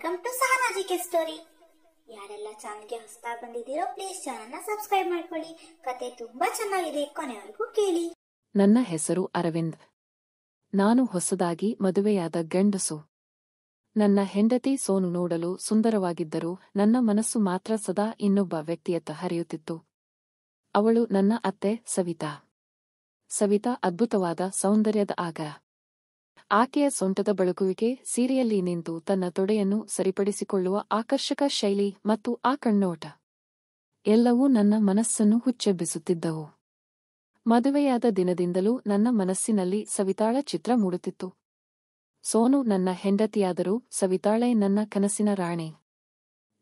Welcome to ಸಹನಾಜಿಕೆ story. ಯಾರೆಲ್ಲ ಚಾನಲ್ಗೆ ಹೊಸದಾಗಿ ಬಂದಿದ್ದೀರೋ ಪ್ಲೀಸ್ ಚಾನಲ್ನ ಸಬ್ಸ್ಕ್ರೈಬ್ ಮಾಡ್ಕೊಳ್ಳಿ. ಕತೆ ತುಂಬಾ ಚೆನ್ನಾಗಿದೆ, ಕೊನೆವರೆಗೂ ಕೇಳಿ. ನನ್ನ ಹೆಸರು ಅರವಿಂದ್. ನಾನು ಹೊಸದಾಗಿ ಮದುವೆಯಾದ ಗಂಡಸು. ನನ್ನ ಹೆಂಡತಿ ಸೋನು ನೋಡಲು ಸುಂದರವಾಗಿದ್ದರೂ ನನ್ನ ಮನಸ್ಸು ಮಾತ್ರ ಸದಾ ಇನ್ನೊಬ್ಬ ವ್ಯಕ್ತಿಯತ್ತ ಹರಿಯುತ್ತಿತ್ತು. ಅವಳು ನನ್ನ ಅತ್ತೆ ಸವಿತಾ. ಸವಿತಾ ಅದ್ಭುತವಾದ ಸೌಂದರ್ಯದ ಆಗರ. ಆಕೆಯ ಸೊಂಟದ ಬಳುಕುವಿಕೆ, ಸೀರೆಯಲ್ಲಿ ನಿಂತು ತನ್ನ ತೊಡೆಯನ್ನು ಸರಿಪಡಿಸಿಕೊಳ್ಳುವ ಆಕರ್ಷಕ ಶೈಲಿ ಮತ್ತು ಆ ಕಣ್ಣೋಟ ಎಲ್ಲವೂ ನನ್ನ ಮನಸ್ಸನ್ನು ಹುಚ್ಚೆಬ್ಬಿಸುತ್ತಿದ್ದವು. ಮದುವೆಯಾದ ದಿನದಿಂದಲೂ ನನ್ನ ಮನಸ್ಸಿನಲ್ಲಿ ಸವಿತಾಳ ಚಿತ್ರ ಮೂಡುತ್ತಿತ್ತು. ಸೋನು ನನ್ನ ಹೆಂಡತಿಯಾದರೂ ಸವಿತಾಳೇ ನನ್ನ ಕನಸಿನ ರಾಣಿ.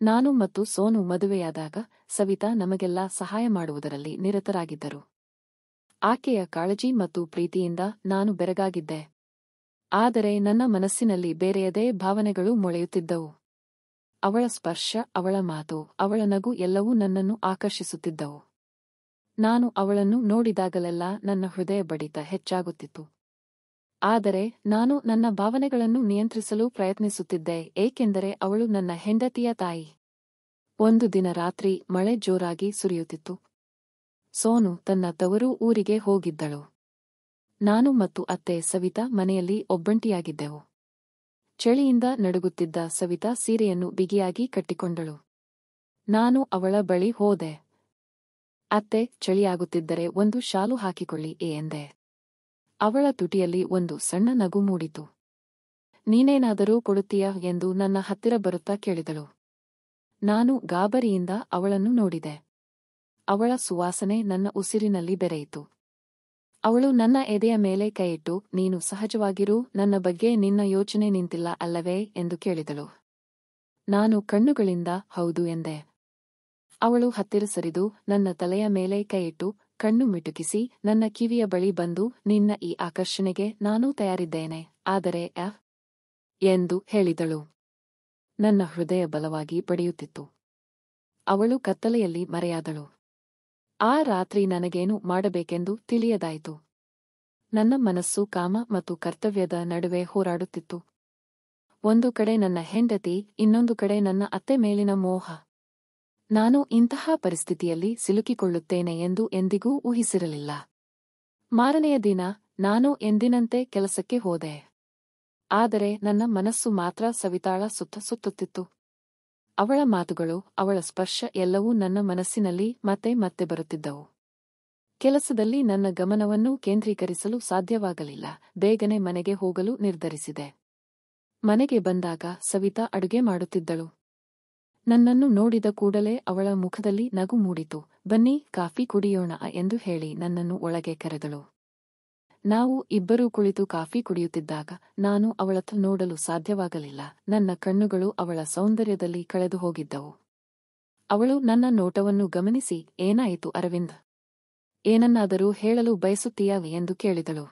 ನಾನು ಮತ್ತು ಸೋನು ಮದುವೆಯಾದಾಗ ಸವಿತಾ ನಮಗೆಲ್ಲ ಸಹಾಯ ಮಾಡುವುದರಲ್ಲಿ ನಿರತರಾಗಿದ್ದರು. ಆಕೆಯ ಕಾಳಜಿ ಮತ್ತು ಪ್ರೀತಿಯಿಂದ ನಾನು ಬೆರಗಾಗಿದ್ದೆ. ಆದರೆ ನನ್ನ ಮನಸ್ಸಿನಲ್ಲಿ ಬೇರೆಯದೇ ಭಾವನೆಗಳು ಮೊಳೆಯುತ್ತಿದ್ದವು. ಅವಳ ಸ್ಪರ್ಶ, ಅವಳ ಮಾತು, ಅವಳ ನಗು ಎಲ್ಲವೂ ನನ್ನನ್ನು ಆಕರ್ಷಿಸುತ್ತಿದ್ದವು. ನಾನು ಅವಳನ್ನು ನೋಡಿದಾಗಲೆಲ್ಲ ನನ್ನ ಹೃದಯ ಬಡಿತ ಹೆಚ್ಚಾಗುತ್ತಿತ್ತು. ಆದರೆ ನಾನು ನನ್ನ ಭಾವನೆಗಳನ್ನು ನಿಯಂತ್ರಿಸಲು ಪ್ರಯತ್ನಿಸುತ್ತಿದ್ದೆ, ಏಕೆಂದರೆ ಅವಳು ನನ್ನ ಹೆಂಡತಿಯ ತಾಯಿ. ಒಂದು ದಿನ ರಾತ್ರಿ ಮಳೆ ಜೋರಾಗಿ ಸುರಿಯುತ್ತಿತ್ತು. ಸೋನು ತನ್ನ ತವರು ಊರಿಗೆ ಹೋಗಿದ್ದಳು. ನಾನು ಮತ್ತು ಅತ್ತೆ ಸವಿತಾ ಮನೆಯಲ್ಲಿ ಒಬ್ಬಂಟಿಯಾಗಿದ್ದೆವು. ಚಳಿಯಿಂದ ನಡುಗುತ್ತಿದ್ದ ಸವಿತಾ ಸೀರೆಯನ್ನು ಬಿಗಿಯಾಗಿ ಕಟ್ಟಿಕೊಂಡಳು. ನಾನು ಅವಳ ಬಳಿ ಹೋದೆ. ಅತ್ತೆ, ಚಳಿಯಾಗುತ್ತಿದ್ದರೆ ಒಂದು ಶಾಲು ಹಾಕಿಕೊಳ್ಳಿ ಎಂದೆ. ಅವಳ ತುಟಿಯಲ್ಲಿ ಒಂದು ಸಣ್ಣ ನಗು ಮೂಡಿತು. ನೀನೇನಾದರೂ ಕೊಡುತ್ತೀಯಾ ಎಂದು ನನ್ನ ಹತ್ತಿರ ಬರುತ್ತಾ ಕೇಳಿದಳು. ನಾನು ಗಾಬರಿಯಿಂದ ಅವಳನ್ನು ನೋಡಿದೆ. ಅವಳ ಸುವಾಸನೆ ನನ್ನ ಉಸಿರಿನಲ್ಲಿ ಬೆರೆಯಿತು. ಅವಳು ನನ್ನ ಎದೆಯ ಮೇಲೆ ಕೈಯಿಟ್ಟು, ನೀನು ಸಹಜವಾಗಿರು, ನನ್ನ ಬಗ್ಗೆ ನಿನ್ನ ಯೋಚನೆ ನಿಂತಿಲ್ಲ ಅಲ್ಲವೇ ಎಂದು ಕೇಳಿದಳು. ನಾನು ಕಣ್ಣುಗಳಿಂದ ಹೌದು ಎಂದೆ. ಅವಳು ಹತ್ತಿರ ಸರಿದು ನನ್ನ ತಲೆಯ ಮೇಲೆ ಕೈಯಿಟ್ಟು ಕಣ್ಣು ಮಿಟುಕಿಸಿ ನನ್ನ ಕಿವಿಯ ಬಳಿ ಬಂದು, ನಿನ್ನ ಈ ಆಕರ್ಷಣೆಗೆ ನಾನೂ ತಯಾರಿದ್ದೇನೆ, ಆದರೆ ಎಂದು ಹೇಳಿದಳು. ನನ್ನ ಹೃದಯ ಬಲವಾಗಿ ಬಡಿಯುತ್ತಿತ್ತು. ಅವಳು ಕತ್ತಲೆಯಲ್ಲಿ ಮರೆಯಾದಳು. ಆ ರಾತ್ರಿ ನನಗೇನು ಮಾಡಬೇಕೆಂದು ತಿಳಿಯದಾಯಿತು. ನನ್ನ ಮನಸ್ಸು ಕಾಮ ಮತ್ತು ಕರ್ತವ್ಯದ ನಡುವೆ ಹೋರಾಡುತ್ತಿತ್ತು. ಒಂದು ಕಡೆ ನನ್ನ ಹೆಂಡತಿ, ಇನ್ನೊಂದು ಕಡೆ ನನ್ನ ಅತ್ತೆ ಮೇಲಿನ ಮೋಹ. ನಾನು ಇಂತಹ ಪರಿಸ್ಥಿತಿಯಲ್ಲಿ ಸಿಲುಕಿಕೊಳ್ಳುತ್ತೇನೆ ಎಂದು ಎಂದಿಗೂ ಊಹಿಸಿರಲಿಲ್ಲ. ಮಾರನೆಯ ದಿನ ನಾನು ಎಂದಿನಂತೆ ಕೆಲಸಕ್ಕೆ ಹೋದೆ. ಆದರೆ ನನ್ನ ಮನಸ್ಸು ಮಾತ್ರ ಸವಿತಾಳ ಸುತ್ತ ಸುತ್ತುತ್ತಿತ್ತು. ಅವಳ ಮಾತುಗಳು, ಅವಳ ಸ್ಪರ್ಶ ಎಲ್ಲವೂ ನನ್ನ ಮನಸ್ಸಿನಲ್ಲಿ ಮತ್ತೆ ಮತ್ತೆ ಬರುತ್ತಿದ್ದವು. ಕೆಲಸದಲ್ಲಿ ನನ್ನ ಗಮನವನ್ನು ಕೇಂದ್ರೀಕರಿಸಲು ಸಾಧ್ಯವಾಗಲಿಲ್ಲ. ಬೇಗನೆ ಮನೆಗೆ ಹೋಗಲು ನಿರ್ಧರಿಸಿದೆ. ಮನೆಗೆ ಬಂದಾಗ ಸವಿತಾ ಅಡುಗೆ ಮಾಡುತ್ತಿದ್ದಳು. ನನ್ನನ್ನು ನೋಡಿದ ಕೂಡಲೇ ಅವಳ ಮುಖದಲ್ಲಿ ನಗು ಮೂಡಿತು. ಬನ್ನಿ, ಕಾಫಿ ಕುಡಿಯೋಣ ಎಂದು ಹೇಳಿ ನನ್ನನ್ನು ಒಳಗೆ ಕರೆದಳು. ನಾವು ಇಬ್ಬರೂ ಕುಳಿತು ಕಾಫಿ ಕುಡಿಯುತ್ತಿದ್ದಾಗ ನಾನು ಅವಳತ್ತ ನೋಡಲು ಸಾಧ್ಯವಾಗಲಿಲ್ಲ. ನನ್ನ ಕಣ್ಣುಗಳು ಅವಳ ಸೌಂದರ್ಯದಲ್ಲಿ ಕಳೆದು ಹೋಗಿದ್ದವು. ಅವಳು ನನ್ನ ನೋಟವನ್ನು ಗಮನಿಸಿ, ಏನಾಯಿತು ಅರವಿಂದ್? ಏನನ್ನಾದರೂ ಹೇಳಲು ಬಯಸುತ್ತೀಯಾ ಎಂದು ಕೇಳಿದಳು.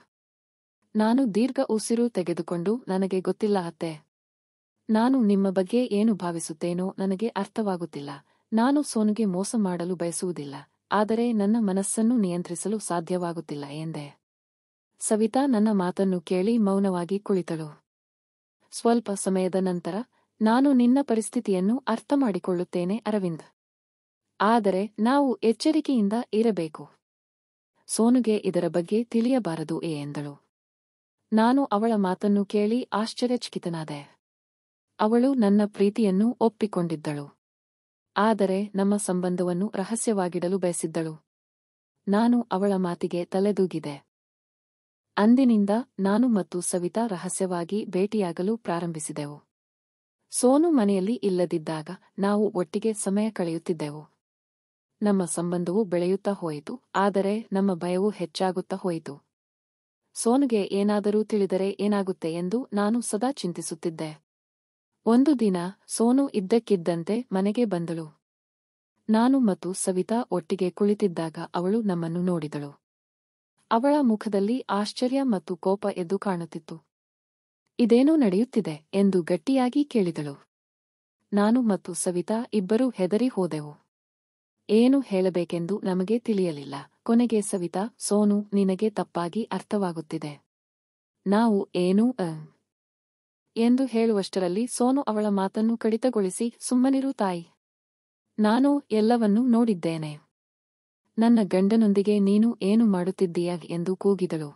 ನಾನು ದೀರ್ಘ ಉಸಿರು ತೆಗೆದುಕೊಂಡು, ನನಗೆ ಗೊತ್ತಿಲ್ಲ ಅತ್ತೆ. ನಾನು ನಿಮ್ಮ ಬಗ್ಗೆ ಏನು ಭಾವಿಸುತ್ತೇನೋ ನನಗೆ ಅರ್ಥವಾಗುತ್ತಿಲ್ಲ. ನಾನು ಸೋನುಗೆ ಮೋಸ ಮಾಡಲು ಬಯಸುವುದಿಲ್ಲ, ಆದರೆ ನನ್ನ ಮನಸ್ಸನ್ನು ನಿಯಂತ್ರಿಸಲು ಸಾಧ್ಯವಾಗುತ್ತಿಲ್ಲ ಎಂದೆ. ಸವಿತಾ ನನ್ನ ಮಾತನ್ನು ಕೇಳಿ ಮೌನವಾಗಿ ಕುಳಿತಳು. ಸ್ವಲ್ಪ ಸಮಯದ ನಂತರ, ನಾನು ನಿನ್ನ ಪರಿಸ್ಥಿತಿಯನ್ನು ಅರ್ಥಮಾಡಿಕೊಳ್ಳುತ್ತೇನೆ ಅರವಿಂದ್. ಆದರೆ ನಾವು ಎಚ್ಚರಿಕೆಯಿಂದ ಇರಬೇಕು. ಸೋನುಗೆ ಇದರ ಬಗ್ಗೆ ತಿಳಿಯಬಾರದು ಎಂದಳು. ನಾನು ಅವಳ ಮಾತನ್ನು ಕೇಳಿ ಆಶ್ಚರ್ಯಚಕಿತನಾದೆ. ಅವಳು ನನ್ನ ಪ್ರೀತಿಯನ್ನು ಒಪ್ಪಿಕೊಂಡಿದ್ದಳು. ಆದರೆ ನಮ್ಮ ಸಂಬಂಧವನ್ನು ರಹಸ್ಯವಾಗಿಡಲು ಬಯಸಿದ್ದಳು. ನಾನು ಅವಳ ಮಾತಿಗೆ ತಲೆದೂಗಿದೆ. ಅಂದಿನಿಂದ ನಾನು ಮತ್ತು ಸವಿತಾ ರಹಸ್ಯವಾಗಿ ಭೇಟಿಯಾಗಲು ಪ್ರಾರಂಭಿಸಿದೆವು. ಸೋನು ಮನೆಯಲ್ಲಿ ಇಲ್ಲದಿದ್ದಾಗ ನಾವು ಒಟ್ಟಿಗೆ ಸಮಯ ಕಳೆಯುತ್ತಿದ್ದೆವು. ನಮ್ಮ ಸಂಬಂಧವು ಬೆಳೆಯುತ್ತಾ ಹೋಯಿತು, ಆದರೆ ನಮ್ಮ ಭಯವೂ ಹೆಚ್ಚಾಗುತ್ತಾ ಹೋಯಿತು. ಸೋನುಗೆ ಏನಾದರೂ ತಿಳಿದರೆ ಏನಾಗುತ್ತೆ ಎಂದು ನಾನು ಸದಾ ಚಿಂತಿಸುತ್ತಿದ್ದೆ. ಒಂದು ದಿನ ಸೋನು ಇದ್ದಕ್ಕಿದ್ದಂತೆ ಮನೆಗೆ ಬಂದಳು. ನಾನು ಮತ್ತು ಸವಿತಾ ಒಟ್ಟಿಗೆ ಕುಳಿತಿದ್ದಾಗ ಅವಳು ನಮ್ಮನ್ನು ನೋಡಿದಳು. ಅವಳ ಮುಖದಲ್ಲಿ ಆಶ್ಚರ್ಯ ಮತ್ತು ಕೋಪ ಎದ್ದು ಕಾಣುತ್ತಿತ್ತು. ಇದೇನೋ ನಡೆಯುತ್ತಿದೆ ಎಂದು ಗಟ್ಟಿಯಾಗಿ ಕೇಳಿದಳು. ನಾನು ಮತ್ತು ಸವಿತಾ ಇಬ್ಬರೂ ಹೆದರಿ ಹೋದೆವು. ಏನು ಹೇಳಬೇಕೆಂದು ನಮಗೆ ತಿಳಿಯಲಿಲ್ಲ. ಕೊನೆಗೆ ಸವಿತಾ, ಸೋನು, ನಿನಗೆ ತಪ್ಪಾಗಿ ಅರ್ಥವಾಗುತ್ತಿದೆ. ನಾವು ಏನೂ ಎಂದು ಹೇಳುವಷ್ಟರಲ್ಲಿ ಸೋನು ಅವಳ ಮಾತನ್ನು ಕಡಿತಗೊಳಿಸಿ, ಸುಮ್ಮನಿರು ತಾಯಿ. ನಾನು ಎಲ್ಲವನ್ನೂ ನೋಡಿದ್ದೇನೆ. ನನ್ನ ಗಂಡನೊಂದಿಗೆ ನೀನು ಏನು ಮಾಡುತ್ತಿದ್ದೀಯ ಎಂದು ಕೂಗಿದಳು.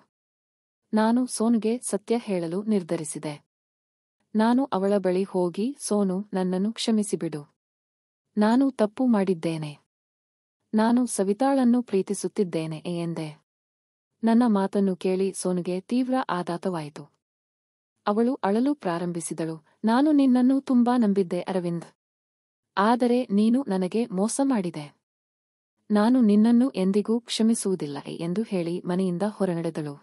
ನಾನು ಸೋನುಗೆ ಸತ್ಯ ಹೇಳಲು ನಿರ್ಧರಿಸಿದೆ. ನಾನು ಅವಳ ಬಳಿ ಹೋಗಿ, ಸೋನು, ನನ್ನನ್ನು ಕ್ಷಮಿಸಿಬಿಡು. ನಾನು ತಪ್ಪು ಮಾಡಿದ್ದೇನೆ. ನಾನು ಸವಿತಾಳನ್ನು ಪ್ರೀತಿಸುತ್ತಿದ್ದೇನೆ ಎಂದೆ. ನನ್ನ ಮಾತನ್ನು ಕೇಳಿ ಸೋನುಗೆ ತೀವ್ರ ಆಘಾತವಾಯಿತು. ಅವಳು ಅಳಲು ಪ್ರಾರಂಭಿಸಿದಳು. ನಾನು ನಿನ್ನನ್ನು ತುಂಬಾ ನಂಬಿದ್ದೆ ಅರವಿಂದ್. ಆದರೆ ನೀನು ನನಗೆ ಮೋಸ ಮಾಡಿದೆ. ನಾನು ನಿನ್ನನ್ನು ಎಂದಿಗೂ ಕ್ಷಮಿಸುವುದಿಲ್ಲ ಎಂದು ಹೇಳಿ ಮನೆಯಿಂದ ಹೊರನಡೆದಳು.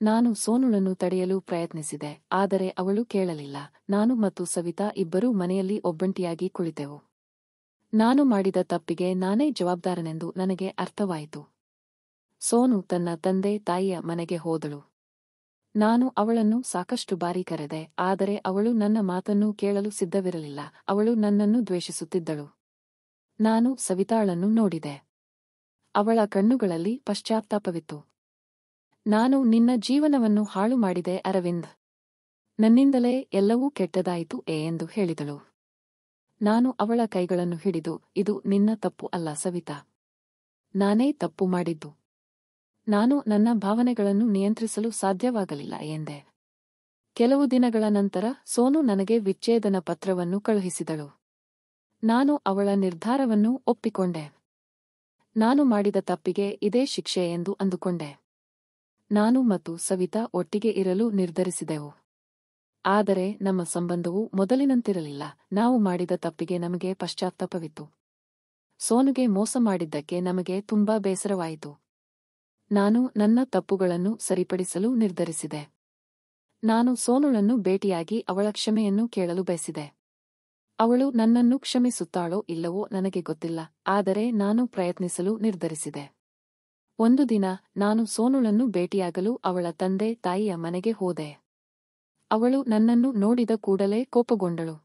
ನಾನು ಸೋನುಳನ್ನು ತಡೆಯಲು ಪ್ರಯತ್ನಿಸಿದೆ, ಆದರೆ ಅವಳು ಕೇಳಲಿಲ್ಲ. ನಾನು ಮತ್ತು ಸವಿತಾ ಇಬ್ಬರೂ ಮನೆಯಲ್ಲಿ ಒಬ್ಬಂಟಿಯಾಗಿ ಕುಳಿತೆವು. ನಾನು ಮಾಡಿದ ತಪ್ಪಿಗೆ ನಾನೇ ಜವಾಬ್ದಾರನೆಂದು ನನಗೆ ಅರ್ಥವಾಯಿತು. ಸೋನು ತನ್ನ ತಂದೆ ತಾಯಿಯ ಮನೆಗೆ ಹೋದಳು. ನಾನು ಅವಳನ್ನು ಸಾಕಷ್ಟು ಬಾರಿ ಕರೆದೆ, ಆದರೆ ಅವಳು ನನ್ನ ಮಾತನ್ನು ಕೇಳಲು ಸಿದ್ಧವಿರಲಿಲ್ಲ. ಅವಳು ನನ್ನನ್ನು ದ್ವೇಷಿಸುತ್ತಿದ್ದಳು. ನಾನು ಸವಿತಾಳನ್ನು ನೋಡಿದೆ. ಅವಳ ಕಣ್ಣುಗಳಲ್ಲಿ ಪಶ್ಚಾತ್ತಾಪವಿತ್ತು. ನಾನು ನಿನ್ನ ಜೀವನವನ್ನು ಹಾಳು ಮಾಡಿದೆ ಅರವಿಂದ್. ನನ್ನಿಂದಲೇ ಎಲ್ಲವೂ ಕೆಟ್ಟದಾಯಿತು ಎಂದು ಹೇಳಿದಳು. ನಾನು ಅವಳ ಕೈಗಳನ್ನು ಹಿಡಿದು, ಇದು ನಿನ್ನ ತಪ್ಪು ಅಲ್ಲ ಸವಿತಾ. ನಾನೇ ತಪ್ಪು ಮಾಡಿದ್ದು. ನಾನು ನನ್ನ ಭಾವನೆಗಳನ್ನು ನಿಯಂತ್ರಿಸಲು ಸಾಧ್ಯವಾಗಲಿಲ್ಲ ಎಂದೆ. ಕೆಲವು ದಿನಗಳ ನಂತರ ಸೋನು ನನಗೆ ವಿಚ್ಛೇದನ ಪತ್ರವನ್ನು ಕಳುಹಿಸಿದಳು. ನಾನು ಅವಳ ನಿರ್ಧಾರವನ್ನು ಒಪ್ಪಿಕೊಂಡೆ. ನಾನು ಮಾಡಿದ ತಪ್ಪಿಗೆ ಇದೇ ಶಿಕ್ಷೆ ಎಂದು ಅಂದುಕೊಂಡೆ. ನಾನು ಮತ್ತು ಸವಿತಾ ಒಟ್ಟಿಗೆ ಇರಲು ನಿರ್ಧರಿಸಿದೆವು. ಆದರೆ ನಮ್ಮ ಸಂಬಂಧವು ಮೊದಲಿನಂತಿರಲಿಲ್ಲ. ನಾವು ಮಾಡಿದ ತಪ್ಪಿಗೆ ನಮಗೆ ಪಶ್ಚಾತ್ತಾಪವಿತ್ತು. ಸೋನುಗೆ ಮೋಸ ಮಾಡಿದ್ದಕ್ಕೆ ನಮಗೆ ತುಂಬಾ ಬೇಸರವಾಯಿತು. ನಾನು ನನ್ನ ತಪ್ಪುಗಳನ್ನು ಸರಿಪಡಿಸಲು ನಿರ್ಧರಿಸಿದೆ. ನಾನು ಸೋನುಳನ್ನು ಭೇಟಿಯಾಗಿ ಅವಳ ಕ್ಷಮೆಯನ್ನು ಕೇಳಲು ಬಯಸಿದೆ. ಅವಳು ನನ್ನನ್ನು ಕ್ಷಮಿಸುತ್ತಾಳೋ ಇಲ್ಲವೋ ನನಗೆ ಗೊತ್ತಿಲ್ಲ, ಆದರೆ ನಾನು ಪ್ರಯತ್ನಿಸಲು ನಿರ್ಧರಿಸಿದೆ. ಒಂದು ದಿನ ನಾನು ಸೋನುಳನ್ನು ಭೇಟಿಯಾಗಲು ಅವಳ ತಂದೆ ತಾಯಿಯ ಮನೆಗೆ ಹೋದೆ. ಅವಳು ನನ್ನನ್ನು ನೋಡಿದ ಕೂಡಲೇ ಕೋಪಗೊಂಡಳು.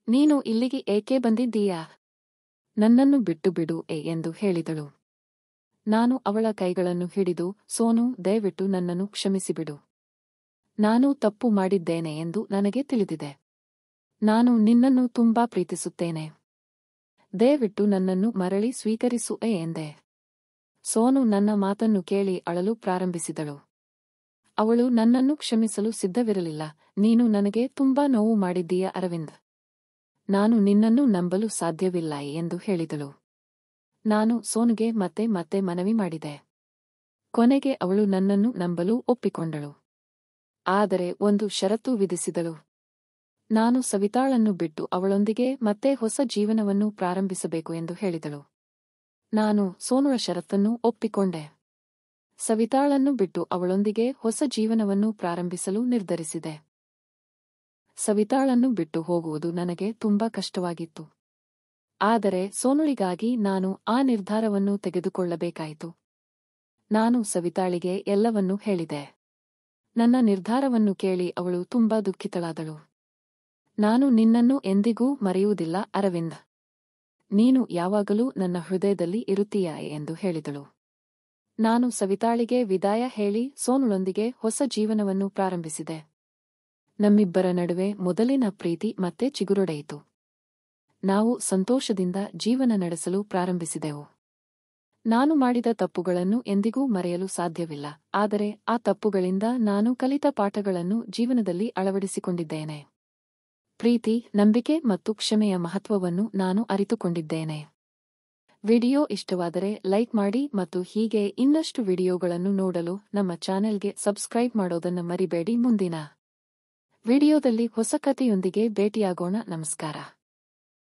ನೀನು ಇಲ್ಲಿಗೆ ಏಕೆ ಬಂದಿದ್ದೀಯಾ? ನನ್ನನ್ನು ಬಿಟ್ಟು ಬಿಡು ಎಂದು ಹೇಳಿದಳು. ನಾನು ಅವಳ ಕೈಗಳನ್ನು ಹಿಡಿದು, ಸೋನು, ದಯವಿಟ್ಟು ನನ್ನನ್ನು ಕ್ಷಮಿಸಿಬಿಡು. ನಾನು ತಪ್ಪು ಮಾಡಿದ್ದೇನೆ ಎಂದು ನನಗೆ ತಿಳಿದಿದೆ. ನಾನು ನಿನ್ನನ್ನು ತುಂಬಾ ಪ್ರೀತಿಸುತ್ತೇನೆ. ದಯವಿಟ್ಟು ನನ್ನನ್ನು ಮರಳಿ ಸ್ವೀಕರಿಸು ಎಂದೆ. ಸೋನು ನನ್ನ ಮಾತನ್ನು ಕೇಳಿ ಅಳಲು ಪ್ರಾರಂಭಿಸಿದಳು. ಅವಳು ನನ್ನನ್ನು ಕ್ಷಮಿಸಲು ಸಿದ್ಧವಿರಲಿಲ್ಲ. ನೀನು ನನಗೆ ತುಂಬಾ ನೋವು ಮಾಡಿದ್ದೀಯ ಅರವಿಂದ್. ನಾನು ನಿನ್ನನ್ನು ನಂಬಲು ಸಾಧ್ಯವಿಲ್ಲ ಎಂದು ಹೇಳಿದಳು. ನಾನು ಸೋನುಗೆ ಮತ್ತೆ ಮತ್ತೆ ಮನವಿ ಮಾಡಿದೆ. ಕೊನೆಗೆ ಅವಳು ನನ್ನನ್ನು ನಂಬಲು ಒಪ್ಪಿಕೊಂಡಳು. ಆದರೆ ಒಂದು ಷರತ್ತು ವಿಧಿಸಿದಳು. ನಾನು ಸವಿತಾಳನ್ನು ಬಿಟ್ಟು ಅವಳೊಂದಿಗೆ ಮತ್ತೆ ಹೊಸ ಜೀವನವನ್ನು ಪ್ರಾರಂಭಿಸಬೇಕು ಎಂದು ಹೇಳಿದಳು. ನಾನು ಸೋನುಳ ಷರತ್ತನ್ನು ಒಪ್ಪಿಕೊಂಡೆ. ಸವಿತಾಳನ್ನು ಬಿಟ್ಟು ಅವಳೊಂದಿಗೆ ಹೊಸ ಜೀವನವನ್ನು ಪ್ರಾರಂಭಿಸಲು ನಿರ್ಧರಿಸಿದೆ. ಸವಿತಾಳನ್ನು ಬಿಟ್ಟು ಹೋಗುವುದು ನನಗೆ ತುಂಬಾ ಕಷ್ಟವಾಗಿತ್ತು. ಆದರೆ ಸೋನುಳಿಗಾಗಿ ನಾನು ಆ ನಿರ್ಧಾರವನ್ನು ತೆಗೆದುಕೊಳ್ಳಬೇಕಾಯಿತು. ನಾನು ಸವಿತಾಳಿಗೆ ಎಲ್ಲವನ್ನೂ ಹೇಳಿದೆ. ನನ್ನ ನಿರ್ಧಾರವನ್ನು ಕೇಳಿ ಅವಳು ತುಂಬಾ ದುಃಖಿತಳಾದಳು. ನಾನು ನಿನ್ನನ್ನು ಎಂದಿಗೂ ಮರೆಯುವುದಿಲ್ಲ ಅರವಿಂದ್. ನೀನು ಯಾವಾಗಲೂ ನನ್ನ ಹೃದಯದಲ್ಲಿ ಇರುತ್ತೀಯಾ ಎಂದು ಹೇಳಿದಳು. ನಾನು ಸವಿತಾಳಿಗೆ ವಿದಾಯ ಹೇಳಿ ಸೋನುಳೊಂದಿಗೆ ಹೊಸ ಜೀವನವನ್ನು ಪ್ರಾರಂಭಿಸಿದೆ. ನಮ್ಮಿಬ್ಬರ ನಡುವೆ ಮೊದಲಿನ ಪ್ರೀತಿ ಮತ್ತೆ ಚಿಗುರೊಡೆಯಿತು. ನಾವು ಸಂತೋಷದಿಂದ ಜೀವನ ನಡೆಸಲು ಪ್ರಾರಂಭಿಸಿದೆವು. ನಾನು ಮಾಡಿದ ತಪ್ಪುಗಳನ್ನು ಎಂದಿಗೂ ಮರೆಯಲು ಸಾಧ್ಯವಿಲ್ಲ, ಆದರೆ ಆ ತಪ್ಪುಗಳಿಂದ ನಾನು ಕಲಿತ ಪಾಠಗಳನ್ನು ಜೀವನದಲ್ಲಿ ಅಳವಡಿಸಿಕೊಂಡಿದ್ದೇನೆ. ಪ್ರೀತಿ, ನಂಬಿಕೆ ಮತ್ತು ಕ್ಷಮೆಯ ಮಹತ್ವವನ್ನು ನಾನು ಅರಿತುಕೊಂಡಿದ್ದೇನೆ. ವಿಡಿಯೋ ಇಷ್ಟವಾದರೆ ಲೈಕ್ ಮಾಡಿ ಮತ್ತು ಹೀಗೆ ಇನ್ನಷ್ಟು ವಿಡಿಯೋಗಳನ್ನು ನೋಡಲು ನಮ್ಮ ಚಾನೆಲ್ಗೆ ಸಬ್ಸ್ಕ್ರೈಬ್ ಮಾಡೋದನ್ನು ಮರಿಬೇಡಿ. ಮುಂದಿನ ವಿಡಿಯೋದಲ್ಲಿ ಹೊಸ ಕಥೆಯೊಂದಿಗೆ ಭೇಟಿಯಾಗೋಣ. ನಮಸ್ಕಾರ.